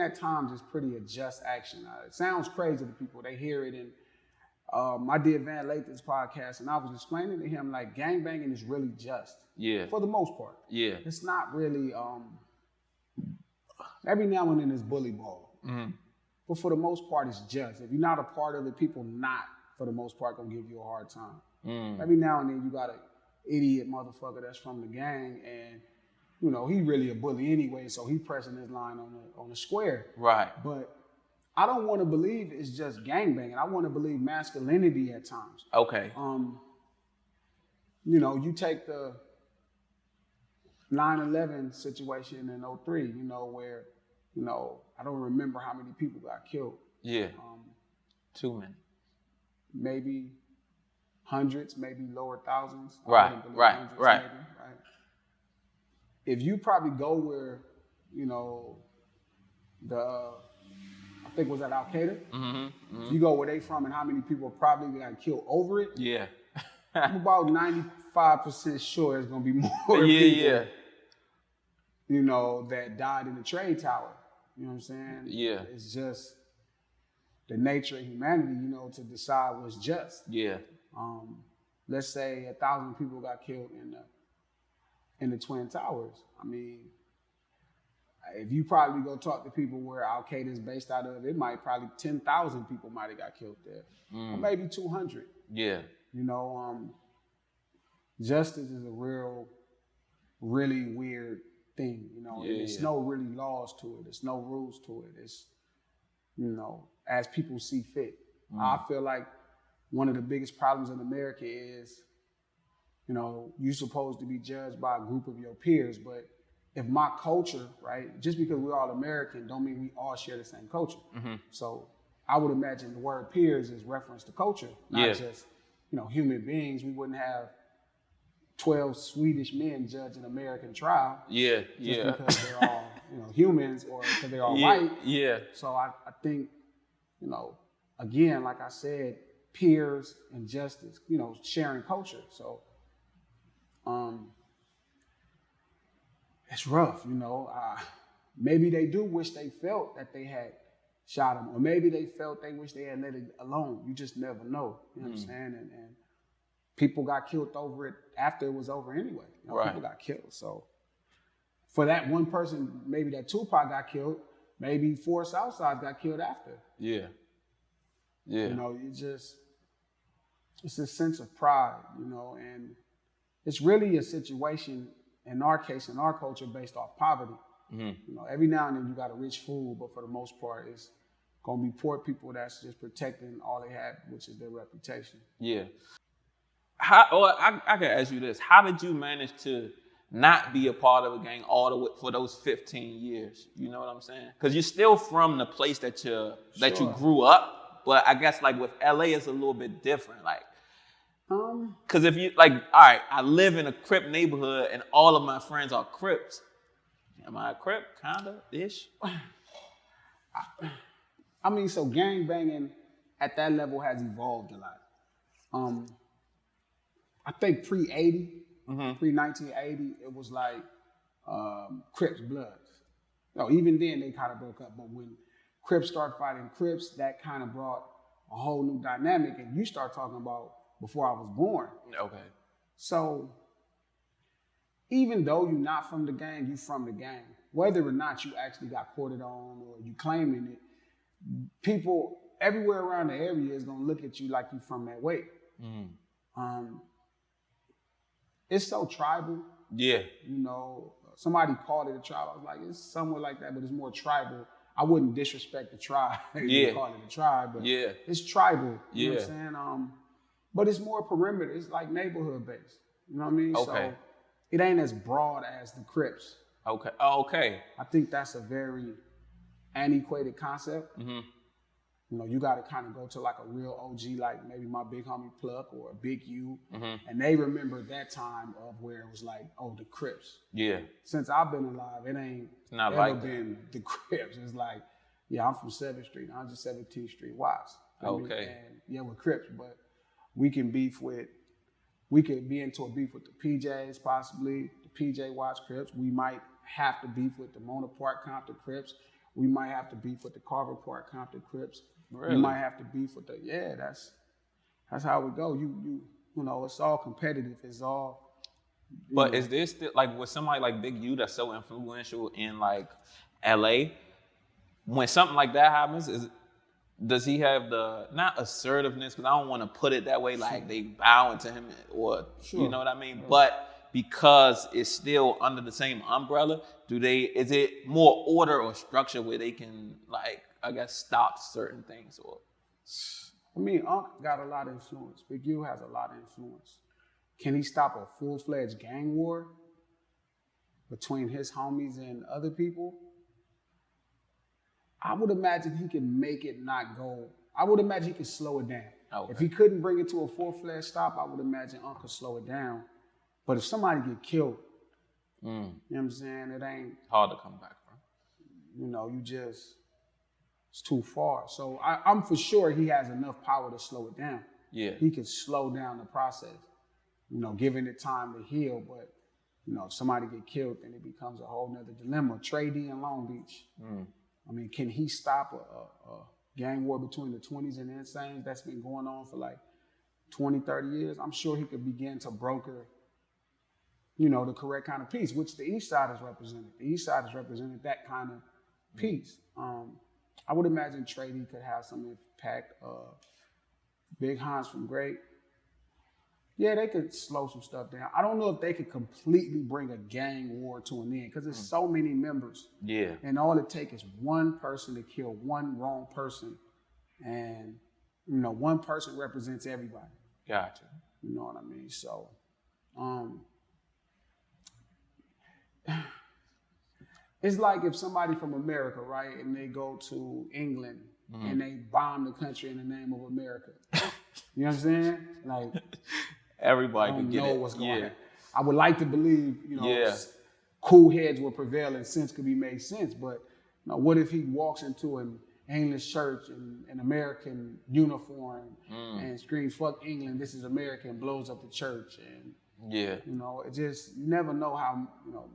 at times is pretty a just action. It sounds crazy to people. They hear it, and I did Van Lathan's podcast, and I was explaining to him like gangbanging is really just. Yeah. For the most part. Yeah. It's not really. Every now and then it's bully ball. Mm-hmm. But for the most part, it's just. If you're not a part of it, people not, for the most part, gonna give you a hard time. Every now and then you got an idiot motherfucker that's from the gang, and you know he really a bully anyway, so he pressing his line on the square. Right. But I don't want to believe it's just gangbanging. I want to believe masculinity at times. Okay. You know, you take the 9/11 situation in 03, you know, where, you know, I don't remember how many people got killed. Yeah. Too many. Maybe hundreds, maybe lower thousands. Right. Maybe, right? If you probably go where, you know, I think it was at Al Qaeda. If you go where they from and how many people probably got killed over it. Yeah. I'm about 95% sure there's gonna be more people, you know, that died in the trade tower. You know what I'm saying? Yeah. It's just the nature of humanity, you know, to decide what's just. Yeah. Let's say 1,000 people got killed in the Twin Towers. I mean, if you probably go talk to people where Al Qaeda is based out of, it might probably 10,000 people might have got killed there, or maybe 200. Yeah. You know, justice is a really weird thing, you know. There's no really laws to it. There's no rules to it. It's, you know, as people see fit. I feel like one of the biggest problems in America is, you know, you're supposed to be judged by a group of your peers, but if my culture, right, just because we're all American don't mean we all share the same culture. So I would imagine the word peers is reference to culture, not just, you know, human beings. We wouldn't have 12 Swedish men judge an American trial. Just because they're all, you know, humans or because they're all white. So I think, you know, again, like I said, peers and justice, you know, sharing culture. So it's rough, you know. Maybe they do wish they felt that they had shot him, or maybe they felt they wish they had let it alone. You just never know. You know what I'm saying? And people got killed over it after it was over anyway. You know, people got killed. So for that one person, maybe that Tupac got killed, maybe 4 SouthSide got killed after. You know, it's a sense of pride, you know, and it's really a situation, in our case, in our culture, based off poverty. You know, every now and then you got a rich fool, but for the most part, it's gonna be poor people that's just protecting all they have, which is their reputation. I can ask you this: how did you manage to not be a part of a gang all the way for those 15 years? You know what I'm saying? Because you're still from the place that you grew up, but I guess like with LA, it's a little bit different. Like, because if you like, all right, I live in a Crip neighborhood and all of my friends are Crips. Am I a Crip? Kinda ish. I mean, so gang banging at that level has evolved a lot. I think pre-80, pre-1980, it was like Crips Bloods. No, even then they kind of broke up. But when Crips started fighting Crips, that kind of brought a whole new dynamic. And you start talking about before I was born. Okay. So even though you're not from the gang, you from the gang. Whether or not you actually got courted on or you claiming it, people everywhere around the area is gonna look at you like you from that way. It's so tribal. You know, somebody called it a tribe. I was like, it's somewhere like that, but it's more tribal. I wouldn't disrespect the tribe. Call it a tribe, but it's tribal. You know what I'm saying? But it's more perimeter. It's like neighborhood based. You know what I mean? So it ain't as broad as the Crips. I think that's a very antiquated concept. You know, you got to kind of go to like a real OG, like maybe my big homie Pluck or a Big U, and they remember that time of where it was like, oh, the Crips. Since I've been alive, it ain't not ever like been the Crips. It's like, I'm from 7th Street, 117th Street, Watts. And we're Crips, but we can be into a beef with the PJs, possibly the PJ Watts Crips. We might have to beef with the Mona Park Compton Crips. We might have to beef with the Carver Park, Compton Crips. Really? We might have to beef with that's how we go. You know, it's all competitive. It's all. But is there still, like, with somebody like Big U that's so influential in, like, LA, when something like that happens, does he have the, not assertiveness, because I don't want to put it that way, like they bowing to him, or, you know what I mean? But because it's still under the same umbrella, is it more order or structure where they can, like, I guess, stop certain things? Or I mean, Unc got a lot of influence. Big U has a lot of influence. Can he stop a full-fledged gang war between his homies and other people? I would imagine he can make it not go. I would imagine he could slow it down. Okay. If he couldn't bring it to a full-fledged stop, I would imagine Unc could slow it down. But if somebody get killed, you know what I'm saying? It ain't hard to come back from. You know, it's too far. So I'm for sure he has enough power to slow it down. Yeah. He can slow down the process, you know, giving it time to heal. But, you know, if somebody get killed, then it becomes a whole nother dilemma. Trey D in Long Beach. I mean, can he stop a gang war between the 20s and the Insanes that's been going on for like 20, 30 years? I'm sure he could begin to broker, you know, the correct kind of peace, which the East Side has represented. The East Side has represented that kind of peace. I would imagine Trey D could have some impact. Big Hans from Great. Yeah, they could slow some stuff down. I don't know if they could completely bring a gang war to an end because there's so many members. Yeah. And all it takes is one person to kill one wrong person. And, you know, one person represents everybody. Gotcha. You know what I mean? So, it's like if somebody from America, right, and they go to England and they bomb the country in the name of America. You know what I'm saying? Like, everybody could get it. What's going on. I would like to believe, you know, cool heads will prevail and sense could be made sense. But, you know, what if he walks into an English church in an American uniform and screams, "Fuck England, this is America," and blows up the church? And, you know, it just, you never know how, you know,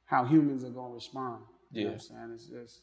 how humans are going to respond. You know what I'm saying? It's just...